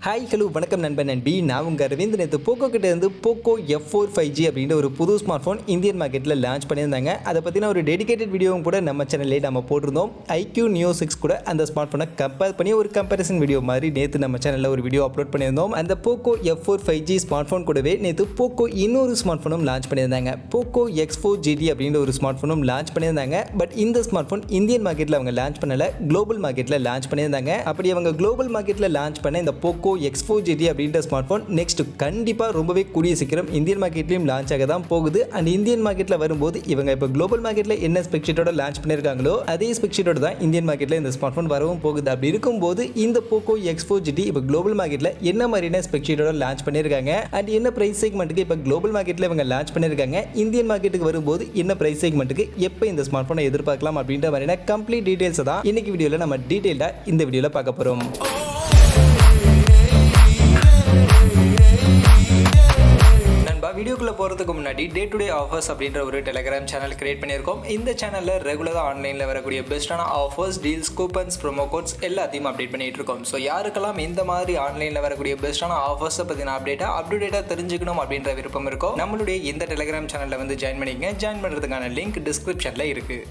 Hi hello வணக்கம் நண்பன் நண்பி நான் உங்கள் அரவிந்த். நேற்று போக்கோ கிட்ட இருந்து போக்கோ F4 5G அப்படின்ற ஒரு புது ஸ்மார்ட் ஃபோன் இந்தியன் மார்க்கெட்டில் லான்ச் பண்ணியிருந்தாங்க. அதை பற்றின ஒரு டெடிகேட்டட் வீடியோவும் கூட நம்ம சேனல்லே நம்ம போட்டிருந்தோம். IQ Neo 6 கூட அந்த ஸ்மார்ட் ஃபோனை கம்பேர் பண்ணி ஒரு கம்பேரிசன் வீடியோ மாதிரி நேற்று நம்ம சேனலில் ஒரு வீடியோ அப்லோட் பண்ணியிருந்தோம். அந்த Poco F4 5G smart phone கூடவே நேற்று போக்கோ இன்னொரு ஸ்மார்ட் ஃபோனும் லான்ச் பண்ணியிருந்தாங்க. போக்கோ X4 GT அப்படின்ற ஒரு ஸ்மார்ட் ஃபோனும் லான்ச் பண்ணியிருந்தாங்க. பட் இந்த ஸ்மார்ட் ஃபோன் இந்தியன் மார்க்கெட்டில் அவங்க லான்ச் பண்ணல, குளோபல் மார்க்கெட்டில் லான்ச் பண்ணியிருந்தாங்க. அப்படி அவங்க குளோபல் மார்க்கெட்டில் லான்ச் பண்ண இந்த போக்கோ X4 GT அப்படின்ற ஸ்மார்ட் ஃபோன் நெக்ஸ்ட் கண்டிப்பாக ரொம்பவே கூடிய சீக்கிரம் இந்தியன் மார்க்கெட்லையும் லான்ச் ஆக தான் போகுது. அண்ட் இந்தியன் மார்க்கெட்டில் வரும்போது இவங்க இப்போ குளோபல் மார்க்கெட்டில் என்ன ஸ்பெக்ஷீட்டோட லான்ச் பண்ணியிருக்காங்களோ அதே ஸ்பெக்ஷீட்டோட தான் இந்தியன் மார்க்கெட்டில் இந்த ஸ்மார்ட் ஃபோன் வரவும் போகுது. அப்படி இருக்கும்போது இந்த போக்கோ X4 GT இப்போ குளோபல் மார்க்கெட்டில் என்ன மாதிரியான ஸ்பெக்ஷீட்டோட லான்ச் பண்ணியிருக்காங்க அண்ட் என்ன பிரைஸ் செக்மெண்ட்டுக்கு இப்போ குளோபல் மார்க்கெட்டில் இவங்க லான்ச் பண்ணியிருக்காங்க, இந்தியன் மார்க்கெட்டுக்கு வரும்போது என்ன பிரைஸ் செக்மெண்ட்டுக்கு எப்போ இந்த ஸ்மார்ட் ஃபோனை எதிர்பார்க்கலாம் அப்படின்ற மாதிரியான கம்ப்ளீட் டீடைல்ஸ் தான் இன்னைக்கு வீடியோவில் நம்ம டீடைல்டாக இந்த வீடியோவில் பார்க்க போகிறோம். வீடியோக்குள்ள போகிறதுக்கு முன்னாடி டே டு டே ஆஃபர்ஸ் அப்படின்ற ஒரு டெலிகிராம் சேனல் கிரியேட் பண்ணியிருக்கோம். இந்த சேனலில் ரெகுலராக ஆன்லைனில் வரக்கூடிய பெஸ்ட்டான offers, deals, coupons, promo quotes எல்லாத்தையும் அப்டேட் பண்ணிட்டு இருக்கோம். ஸோ யாருக்கெல்லாம் இந்த மாதிரி ஆன்லைனில் வரக்கூடிய பெஸ்ட்டான ஆஃபர்ஸை பற்றின அப்டேட்டாக தெரிஞ்சுக்கணும் அப்படின்ற விருப்பம் இருக்கோ நம்மளுடைய இந்த டெலிகிராம் சேனலில் வந்து ஜாயின் பண்ணிக்கங்க. ஜாயின் பண்ணுறதுக்கான லிங்க் டிஸ்கிரிப்ஷனில் இருக்குது.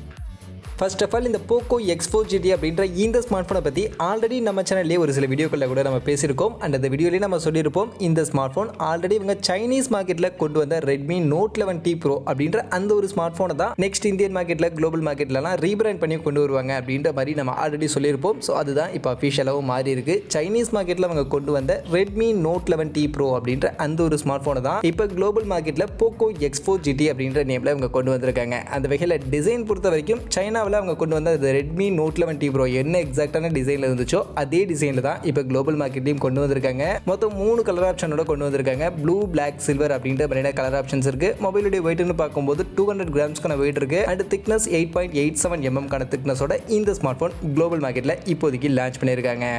ஃபர்ஸ்ட் ஆஃப் ஆல் இந்த போக்கோ X4 GT அப்படின்ற இந்த ஸ்மார்ட் ஃபோனை பற்றி ஆல்ரெடி நம்ம சேனல்லேயே ஒரு சில வீடியோக்களில் கூட நம்ம பேசியிருக்கோம். அண்ட் அந்த வீடியோலேயே நம்ம சொல்லியிருப்போம், இந்த ஸ்மார்ட் ஃபோன் ஆல்ரெடி இவங்க சைனீஸ் மார்க்கெட்டில் கொண்டு வந்த ரெட்மி நோட் 11T Pro அப்படின்ற அந்த ஒரு ஸ்மார்ட் ஃபோனை தான் நெக்ஸ்ட் இந்தியன் மார்க்கெட்டில் குளோபல் மார்க்கெட்லலாம் ரீபிராண்ட் பண்ணி கொண்டு வருவாங்க அப்படின்ற மாதிரி நம்ம ஆல்ரெடி சொல்லியிருப்போம். ஸோ அதுதான் இப்போ அஃபிஷியலாகவும் மாறி இருக்கு. சைனீஸ் மார்க்கெட்டில் அவங்க கொண்டு வந்த ரெட்மி நோட் 11T Pro அப்படின்ற அந்த ஒரு ஸ்மார்ட் ஃபோனை தான் இப்போ குளோபல் மார்க்கெட்டில் போக்கோ X4 GT அப்படின்ற நேமில் இவங்க கொண்டு வந்திருக்காங்க. அந்த வகையில் டிசைன் பொறுத்த வரைக்கும் சைனா அவங்க கொண்டு வந்த ரெட்மி நோட் 11T Pro என்ன எக்ஸாக்டான டிசைன்ல இருந்துச்சோ அதே டிசைன்ல தான் இப்போ குளோபல் மார்க்கெட்லயும் கொண்டு வந்திருக்காங்க. மொத்தம் 3 கலர் ஆப்ஷனோட கொண்டு வந்திருக்காங்க. ப்ளூ, பிளாக், சில்வர் அப்படின்ற மாதிரியான கலர் ஆப்ஷன்ஸ் இருக்கு. மொபைலுடைய வெயிட்னு பார்க்கும்போது 200 கிராம்ஸ்க்கான வெயிட் இருக்கு. அண்ட் திக்னஸ் 8.87 mm கான திக்னஸோட இந்த ஸ்மார்ட் போன் குளோபல் மார்க்கெட்ல இப்போதைக்கு லான்ச் பண்ணியிருக்காங்க.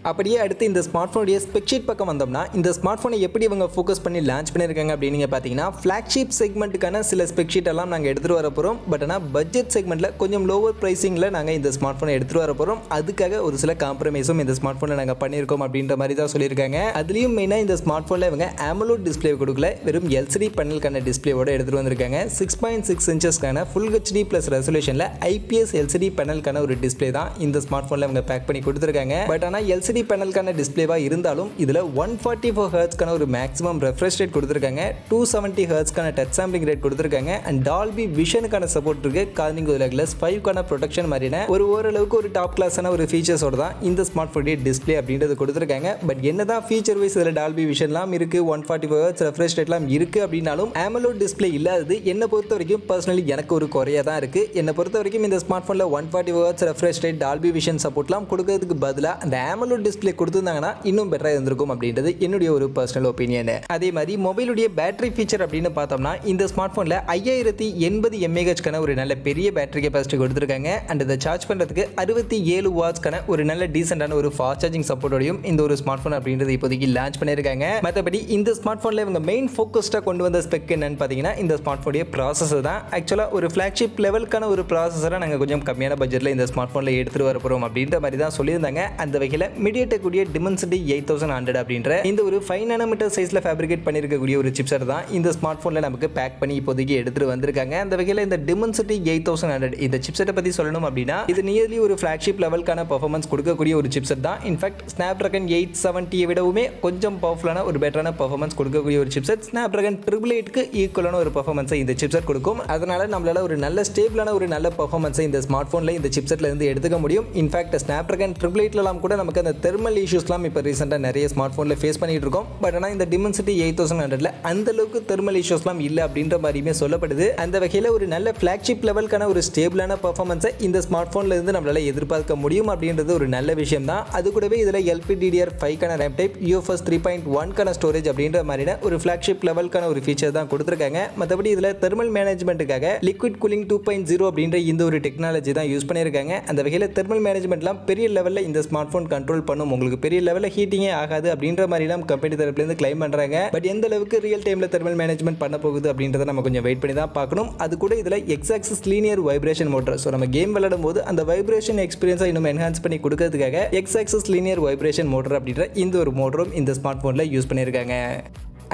அப்படியே அடுத்து இந்த ஸ்மார்ட் ஃபோனுடைய ஸ்பெக்ஷீட் பக்கம் வந்தோம்னா இந்த ஸ்மார்ட் ஃபோனை எப்படி இவங்க ஃபோக்கஸ் பண்ணி லான்ச் பண்ணியிருக்காங்க அப்படின்னு நீங்கள் பார்த்தீங்கன்னா ஃப்ளாக்ஷிப் செக்மெண்ட்டுக்கான சில ஸ்பெக்ஷீட் எல்லாம் நாங்கள் எடுத்துகிட்டு வர போகிறோம். பட் ஆனால் பட்ஜெட் செக்மெண்ட்டில் கொஞ்சம் லோவர் ப்ரைஸிங்கில் நாங்கள் இந்த ஸ்மார்ட் ஃபோனை எடுத்துகிட்டு வர போகிறோம். அதுக்காக ஒரு சில காம்ப்ரமைஸும் இந்த ஸ்மார்ட் ஃபோனில் நாங்கள் பண்ணியிருக்கோம் அப்படின்ற மாதிரி தான் சொல்லியிருக்காங்க. அதுலேயும் மெயினாக இந்த ஸ்மார்ட் ஃபோனில் இவங்க AMOLED டிஸ்பிளே கொடுக்கல, வெறும் LCD பேனலுக்கான டிஸ்பிளேவோட எடுத்துகிட்டு வந்திருக்காங்க. 6.6 இன்ச்சஸ்க்கான ஃபுல் HD ப்ளஸ் ரெசல்யூஷனில் IPS LCD பேனலுக்கான ஒரு டிஸ்பிளே தான் இந்த ஸ்மார்ட் ஃபோனில் அவங்க பேக் பண்ணி கொடுத்துருக்காங்க. பட் ஆனால் LCD பேனலுக்கான டிஸ்பிளேவா இருந்தாலும் இதுல 144 ஹெர்ட்ஸ்க்கான ஒரு மேக்ஸிமம் ரெஃப்ரெஷ் ரேட் கொடுத்திருக்காங்க, 270 ஹெர்ட்ஸ்க்கான டச் சாம்பிளிங் ரேட் கொடுத்திருக்காங்க. அண்ட் டால்பி விஷனுக்கான சப்போர்ட் இருக்கு. கார்னிங் கிளாஸ் 5க்கான ப்ரொடெக்ஷன் மாதிரியான ஓரளவுக்கு ஒரு டாப் கிளாஸான ஒரு ஃபீச்சர்ஸோட தான் இந்த ஸ்மார்ட் ஃபோனுடைய டிஸ்பிளே அப்படின்றது கொடுத்திருக்காங்க. பட் என்னதான் ஃபீச்சர் வைஸ் இதுல டால்பி விஷன்லாம் இருக்கு, 144 ஹெர்ட்ஸ் ரெஃப்ரெஷ் ரேட்லாம் இருக்கு அப்படின்னாலும் AMOLED டிஸ்பிளே இல்லாதது என்னை பொறுத்த வரைக்கும் பர்சனலி எனக்கு ஒரு குறையா தான் இருக்கு. என்னை பொறுத்த வரைக்கும் இந்த ஸ்மார்ட் ஃபோன்ல 144 hertz refresh rate, Dolby vision சப்போர்ட்லாம் கொடுக்கிறதுக்கு பதிலாக அந்த AMOLED டிஸ்பிளே கொடுத்திருந்தாங்கன்னா இன்னும் பெட்டரா இருந்திருக்கும் அப்படின்றது என்னுடைய ஒரு பர்சனல் ஒப்பீனியன். அதே மாதிரி மொபைலுடைய பேட்டரி ஃபீச்சர் அப்படின்னு பார்த்தோம்னா இந்த ஸ்மார்ட் போன்ல 5080 mAh ஒரு நல்ல பெரிய பேட்டரி கெபாசிட்டி கொடுத்திருக்காங்க. அண்ட் இதை சார்ஜ் பண்றதுக்கு 67 வாட்ஸ்க்கான ஒரு நல்ல டீசென்டான ஒரு ஃபாஸ்ட் சார்ஜிங் சப்போர்ட்டோடையும் இந்த ஒரு ஸ்மார்ட் போன் அப்படின்றது இப்போதைக்கு லான்ச் பண்ணியிருக்காங்க. மற்றபடி இந்த ஸ்மார்ட் போன்ல இவங்க மெயின் ஃபோக்கஸ்டா கொண்டு வந்த ஸ்பெக் என்னன்னு பார்த்தீங்கன்னா இந்த ஸ்மார்ட் போனுடைய ப்ராசஸர் தான். ஆக்சுவலா ஒரு ஃபிளாக்ஷிப் லெவலுக்கான ஒரு ப்ராசஸரை நாங்கள் கொஞ்சம் கம்மியான பட்ஜெட்ல இந்த ஸ்மார்ட் போன்ல எடுத்துட்டு வர போறோம் அப்படின்ற மாதிரி தான் சொல்லியிருந்தாங்க. அந்த வகையில் Mediatek Dimensity 8100 அப்படின்ற இந்த ஒரு 5 nanometer சைஸ்ல ஃபேப்ரிகேட் பண்ணிருக்கக்கூடிய ஒரு சிப்செட் தான் இந்த ஸ்மார்ட் போன்ல நமக்கு பேக் பண்ணி இப்போதைக்கு எடுத்துட்டு வந்திருக்காங்க. அந்த வகையில் இந்த Dimensity 8100 இந்த சிப்செட்டை பத்தி சொல்லணும் அப்படின்னா இது நியர்லி ஒரு ஃபிளாக்ஷிப் லெவலுக்கான பெர்ஃபார்மன்ஸ் கொடுக்கக்கூடிய ஒரு சிப்செட் தான். இன்ஃபேக்ட் Snapdragon 870 விடவுமே கொஞ்சம் பவர்ஃபுல்லான ஒரு பெட்டரான பெர்ஃபார்மன்ஸ் கொடுக்கக்கூடிய ஒரு சிப்செட். Snapdragon 888க்கு ஈக்குவலான ஒரு பெர்ஃபார்மன்ஸை இந்த சிப்செட் கொடுக்கும். அதனால நம்மளால ஒரு நல்ல ஸ்டேபிளான ஒரு நல்ல பெர்ஃபார்மன்ஸை இந்த ஸ்மார்ட் போன்ல இந்த சிப்செட்ல இருந்து எடுத்துக்க முடியும். இன்ஃபேக்ட் Snapdragon 888லாம் கூட நமக்கு அந்த தெர்மல் இஷ்யூஸ்லாம் இப்போ ரீசெண்டாக நிறைய ஸ்மார்ட் ஃபோனில் ஃபேஸ் பண்ணிட்டு இருக்கோம். பட் ஆனால் இந்த Dimensity 8100ல அந்த அளவுக்கு தெர்மல் இஷ்யூஸ்லாம் இல்லை அப்படின்ற மாதிரியுமே சொல்லப்படுது. அந்த வகையில் ஒரு நல்ல ஃபிளாக்ஷிப் லெவலுக்கான ஒரு ஸ்டேபிளான பெர்ஃபார்மன்ஸை இந்த ஸ்மார்ட் ஃபோன்ல இருந்து நம்மளால எதிர்பார்க்க முடியும் அப்படின்றது ஒரு நல்ல விஷயம் தான். அது கூடவே இதில் LPDDR5க்கான ரேம் டைப், UFS 3.1க்கான ஸ்டோரேஜ் அப்படின்ற மாதிரியான ஒரு ஃபிளாக்ஷிப் லெவலுக்கான ஒரு ஃபீச்சர் தான் கொடுத்துருக்காங்க. மற்றபடி இதில் தெர்மல் மேனேஜ்மெண்ட்டுக்காக லிக்விட் கூலிங் 2.0 அப்படின்ற இந்த ஒரு டெக்னாலஜி தான் யூஸ் பண்ணியிருக்காங்க. அந்த வகையில் தெர்மல் மேனேஜ்மெண்ட்லாம் பெரிய லெவலில் இந்த ஸ்மார்ட் ஃபோன் கண்ட்ரோல் பண்ணும், உங்களுக்கு பெரிய லெவலில் ஹீட்டிங்கே ஆகாது அப்படின்ற மாதிரிலாம் கம்பெனி தரப்புலேருந்து கிளைம் பண்ணுறாங்க. பட் எந்த அளவுக்கு ரியல் டைமில் தெர்மல் மேனேஜ்மெண்ட் பண்ண போகுது அப்படின்றத நம்ம கொஞ்சம் வெயிட் பண்ணி தான் பார்க்கணும். அது கூட இதில் x-axis linear vibration motor, so நம்ம கேம் விளையாடும் போது அந்த வைப்ரேஷன் எக்ஸ்பீரியன்ஸை இன்னும் என்ஹான்ஸ் பண்ணி கொடுக்கறதுக்காக எக்ஸாக்சிஸ் லீனியர் வைப்ரேஷன் மோட்டர் அப்படின்ற இந்த ஒரு மோட்டரும் இந்த ஸ்மார்ட் ஃபோனில் யூஸ் பண்ணியிருக்காங்க.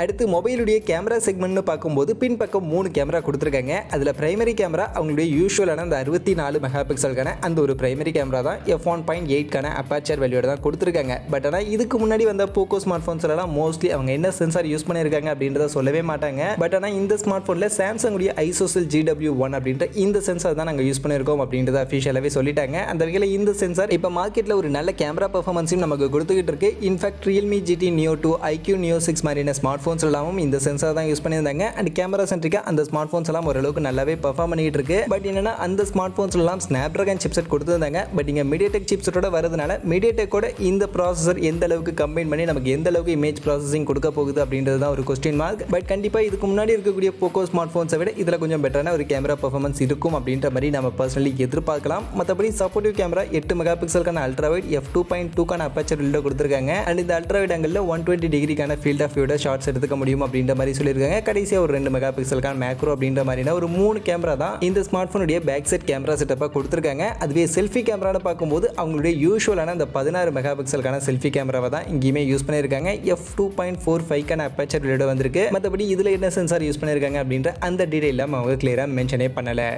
அடுத்து மொபைலுடைய கேமரா செக்மெண்ட்னு பார்க்கும்போது பின்பக்கம் 3 கேமரா கொடுத்துருக்காங்க. அதில் பிரைமரி கேமரா அவங்களுடைய யூஷுவலான அந்த 64 மெகா பிக்சலுக்கான அந்த ஒரு பிரைமரி கேமரா தான் f1.8க்கான அப்பாச்சர் வேல்யூட தான் கொடுத்துருக்காங்க. பட் ஆனால் இதுக்கு முன்னாடி வந்த போக்கோ ஸ்மார்ட் ஃபோன்ஸ்லாம் மோஸ்ட்லி அவங்க என்ன சென்சார் யூஸ் பண்ணியிருக்காங்க அப்படின்றத சொல்லவே மாட்டாங்க. பட் ஆனால் இந்த ஸ்மார்ட் ஃபோனில் சாம்சங்குடைய ஐசோசெல் GW1 அப்படின்ற இந்த சென்சார் தான் நாங்கள் யூஸ் பண்ணியிருக்கோம் அப்படின்றத அஃபிஷியலாகவே சொல்லிட்டாங்க. அந்த வகையில் இந்த சென்சார் இப்போ மார்க்கெட்டில் ஒரு நல்ல கேமரா பர்ஃபார்மன்ஸையும் நமக்கு கொடுத்துக்கிட்டு இருக்கு. In fact Realme GT Neo 2, IQ Neo 6 மாதிரியான ஸ்மார்ட் ஃபோன்ஸ் எல்லாமும் இந்த சென்சார் தான் யூஸ் பண்ணியிருந்தாங்க. அண்ட் கேமரா சென்ட்ரிக்கா அந்த ஸ்மார்ட் ஃபோன்ஸ் எல்லாம் ஓரளவுக்கு நல்லாவே பெர்ஃபார்ம் பண்ணிட்டு இருக்கு. பட் என்னன்னா அந்த ஸ்மார்ட் ஃபோன்ஸ் எல்லாம் ஸ்னாப்டிராகன் சிப்செட் கொடுத்துருந்தாங்க. பட் இங்க மீடியாடெக் சிப்செட்டோட வரதுனால மீடியாடெக்கோட இந்த ப்ராசஸர் எந்த அளவுக்கு கம்பைன் பண்ணி நமக்கு எந்த அளவுக்கு இமேஜ் ப்ராசஸிங் கொடுக்க போகுது அப்படின்றது தான் ஒரு கொஸ்டின் மார்க். பட் கண்டிப்பாக இதுக்கு முன்னாடி இருக்கக்கூடிய போக்கோ ஸ்மார்ட் ஃபோன்ஸை விட இதில் கொஞ்சம் பெட்டரான ஒரு கேமரா பர்ஃபார்மன்ஸ் இருக்கும் அப்படின்ற மாதிரி நம்ம பர்சனலி எதிர்பார்க்கலாம். மற்றபடி சப்போர்ட்டிவ் கேமரா 8 மெகா பிக்சலுக்கான அல்ட்ராவைட் f2.2க்கான அப்பாச்சர் வில்டோ கொடுத்துருக்காங்க. அண்ட் இந்த அல்ட்ராவைட் ஆங்கிள் 120 டிகிரிக்கான ஃபீல்ட் ஆஃப் வியூட ஷார்ட்ஸ் எடுத்துக்க முடியும் அப்படின்ற மாதிரி சொல்லியிருக்காங்க. கடைசியாக ஒரு 2 மெகா பிக்சலுக்கான மேக்ரோ அப்படின்ற மாதிரினா ஒரு 3 கேமரா தான் இந்த ஸ்மார்ட் ஃபோனுடைய பேக் சைட் கேமரா செட்டப்பாக கொடுத்துருக்காங்க. அதுவே செல்ஃபி கேமரான்னு பார்க்கும்போது அவங்களுடைய யூஷுவலான அந்த 16 மெகா பிக்சலுக்கான செல்ஃபி கேமராவை தான் இங்கேயுமே யூஸ் பண்ணியிருக்காங்க. f2.45க்கான அப்பாச்சர் வில்டோ வந்திருக்கு. மற்றபடி இதில் என்ன சென்சார் யூஸ் பண்ணியிருக்காங்க அப்படின்ற அந்த டீடைல் அவங்க கிளியராக மென்ஷனே பண்ணலை.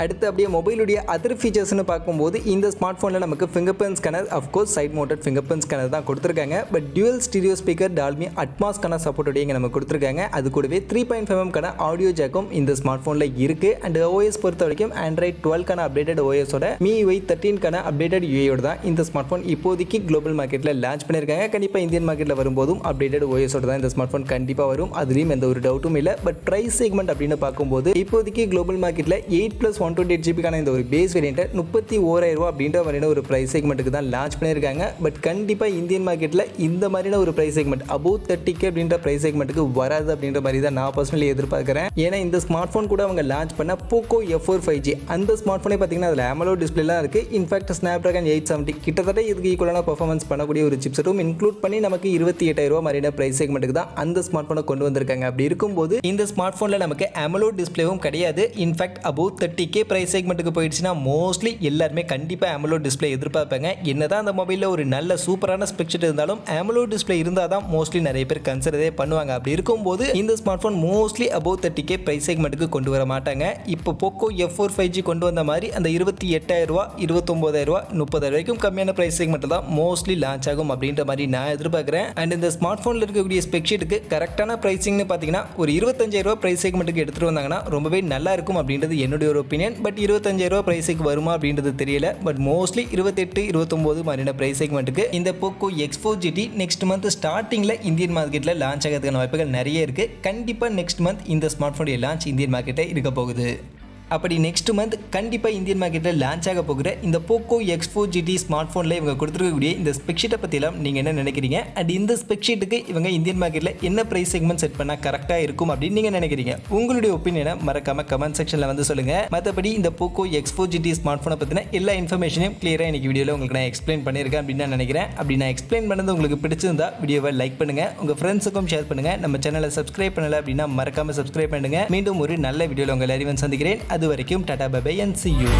அடுத்து அப்படியே மொபைலுடைய அதர் ஃபீச்சர்ஸ்னு பார்க்கும்போது இந்த ஸ்மார்ட் ஃபோனில் நமக்கு finger print scanner, of course side mounted finger print scanner தான் கொடுத்துருக்காங்க. But dual stereo speaker Dolby அட்மாஸ்க்கான சப்போர்ட்டோடைய இங்கே நம்ம கொடுத்துருக்காங்க. அது கூடவே 3.5mm ஆடியோ ஜாக்கும் இந்த ஸ்மார்ட் ஃபோனில் இருக்குது. அண்ட் ஓஎஸ் பொறுத்த வரைக்கும் ஆண்ட்ராய்ட் 12க்கான அப்டேட்டட் ஓஎஸோட MIUI 13க்கான அப்டேட்டட் UIயோட தான் இந்த ஸ்மார்ட் ஃபோன் இப்போதைக்கு குளோபல் மார்க்கெட்டில் லான்ச் பண்ணியிருக்காங்க. கண்டிப்பாக இந்தியன் மார்க்கெட்டில் வரும்போதும் அப்டேட்டட் ஓஎஸோட தான் இந்த ஸ்மார்ட் ஃபோன் கண்டிப்பாக வரும். அதுலேயும் எந்த ஒரு டவுட்டும் இல்லை. பட் ப்ரைஸ் செக்மெண்ட் அப்படின்னு பார்க்கும்போது இப்போதைக்கு குளோபல் மார்க்கெட்டில் 8+128GB இந்த ஒரு பேஸ் வேரியன்ட் 31,000 ரூபா அப்படின்ற மாதிரியான ஒரு பிரைஸ் செக்மெண்ட்டுக்கு தான் லான்ச் பண்ணியிருக்காங்க. பட் கண்டிப்பாக இந்தியன் மார்க்கெட்டில் இந்த மாதிரியான ஒரு பிரைஸ் செக்மெண்ட் above 30K அப்படின்ற பிரைஸ் செக்மெண்ட்டுக்கு வராது அப்படின்ற மாதிரி தான் நான் பர்சனலி எதிர்பார்க்குறேன். ஏன்னா இந்த ஸ்மார்ட் ஃபோன் கூட அவங்க லான்ச் பண்ண Poco F3 5G அந்த ஸ்மார்ட் ஃபோனே பார்த்தீங்கன்னா அதில் AMOLED டிஸ்பிளேலாம் இருக்குது. இன்ஃபேக்ட் Snapdragon 870 கிட்டத்தட்ட இதுக்கு ஈக்குவலான பர்ஃபார்மன்ஸ் பண்ணக்கூடிய ஒரு சிப்செட்டும் இன்க்ளூட் பண்ணி நமக்கு 28,000 ரூபா மாதிரியான பிரைஸ் செக்மெண்ட்டுக்கு தான் அந்த ஸ்மார்ட் ஃபோனை கொண்டு வந்திருக்காங்க. அப்படி இருக்கும்போது இந்த ஸ்மார்ட் ஃபோனில் நமக்கு AMOLED டிஸ்பிளேவும் கிடையாது. இன்ஃபேக்ட் above 30K பிரைஸ் செக்மெண்ட்டுக்கு போயிடுச்சுன்னா மோஸ்ட்லி எல்லாருமே கண்டிப்பாக AMOLED டிஸ்பிளே எதிர்பார்ப்பாங்க. என்னதான் அந்த மொபைலில் ஒரு நல்ல சூப்பரான ஸ்பெக்செட் இருந்தாலும் AMOLED டிஸ்பிளே இருந்தால் தான் மோஸ்ட்லி நிறைய பேர் கன்சிடரே பண்ணுவாங்க. அப்படி இருக்கும்போது இந்த smart phone mostly above 30K price செக்மெண்ட்டுக்கு கொண்டு வர மாட்டாங்க. இப்போ Poco F3 5G கொண்டு வந்த மாதிரி அந்த 28,000 ரூபா 29,000 ரூபா 30,000 வரைக்கும் கம்மியான பிரைஸ் செக்மெண்ட் தான் மோஸ்ட்லி லான்ச் ஆகும் அப்படின்ற மாதிரி நான் எதிர்பார்க்குறேன். அண்ட் இந்த ஸ்மார்ட் ஃபோனில் இருக்கக்கூடிய ஸ்பெக்செட்டுக்கு கரெக்டான பிரைசிங்னு பார்த்தீங்கன்னா ஒரு 25,000 ரூபா பிரைஸ் செக்மெண்ட்டுக்கு எடுத்துகிட்டு வந்தாங்கன்னா ரொம்பவே நல்லா இருக்கும் அப்படின்றது என்னுடைய ஒரு ஒப்பீனியன். பட் 25,000 ரூபா பிரைஸுக்கு வருமா அப்படின்றது தெரியல. பட் மோஸ்ட்லி 28-29 மாதிரியான பிரைஸ் செக்மெண்ட்டுக்கு இந்த Poco X4 GT next month ஸ்டார்டிங்கில் இந்தியன் மார்க்கெட்டில் லான்ச் ஆகிறதுக்கான வாய்ப்புகள் நிறைய இருக்குது. கண்டிப்பாக நெக்ஸ்ட் மந்த் இந்த ஸ்மார்ட் ஃபோனுடைய லான்ச் இந்தியன் மார்க்கெட்டை இருக்க போகுது. அப்படி நெக்ஸ்ட் மந்த் கண்டிப்பாக இந்தியன் மார்க்கெட்டில் லான்ச் ஆக போகிற இந்த Poco X4 GT ஸ்மார்ட் ஃபோனில் இவங்க கொடுத்துருக்கக்கூடிய இந்த ஸ்பெக்ஷீட்டை பற்றிலாம் நீங்கள் என்ன நினைக்கிறீங்க? அண்ட் இந்த ஸ்பெக்ஷீட்டுக்கு இவங்க இந்தியன் மார்க்கெட்டில் என்ன ப்ரைஸ் செக்மெண்ட் செட் பண்ணால் கரெக்டாக இருக்கும் அப்படின்னு நீங்கள் நினைக்கிறீங்க? உங்களுடைய ஒப்பீனியனை மறக்காம கமெண்ட் செக்ஷனில் வந்து சொல்லுங்கள். மற்றபடி இந்த Poco X4 GT ஸ்மார்ட் ஃபோனை பற்றின எல்லா இன்ஃபர்மேஷனையும் கிளியராக எனக்கு வீடியோவில் உங்களுக்கு நான் எக்ஸ்பிளைன் பண்ணியிருக்கேன் அப்படின்னு நான் நினைக்கிறேன். அப்படி நான் எக்ஸ்பிளைன் பண்ணது உங்களுக்கு பிடிச்சிருந்தா வீடியோவை லைக் பண்ணுங்கள், உங்கள் ஃப்ரெண்ட்ஸுக்கும் ஷேர் பண்ணுங்கள். நம்ம சேனலை சப்ஸ்கிரைப் பண்ணலை அப்படின்னா மறக்காமல் சப்ஸ்கிரைப் பண்ணுங்கள். மீண்டும் ஒரு நல்ல வீடியோவில் உங்கள் எல்லாரையும் சந்திக்கிறேன். அது வரைக்கும் ta-ta bye bye and see you.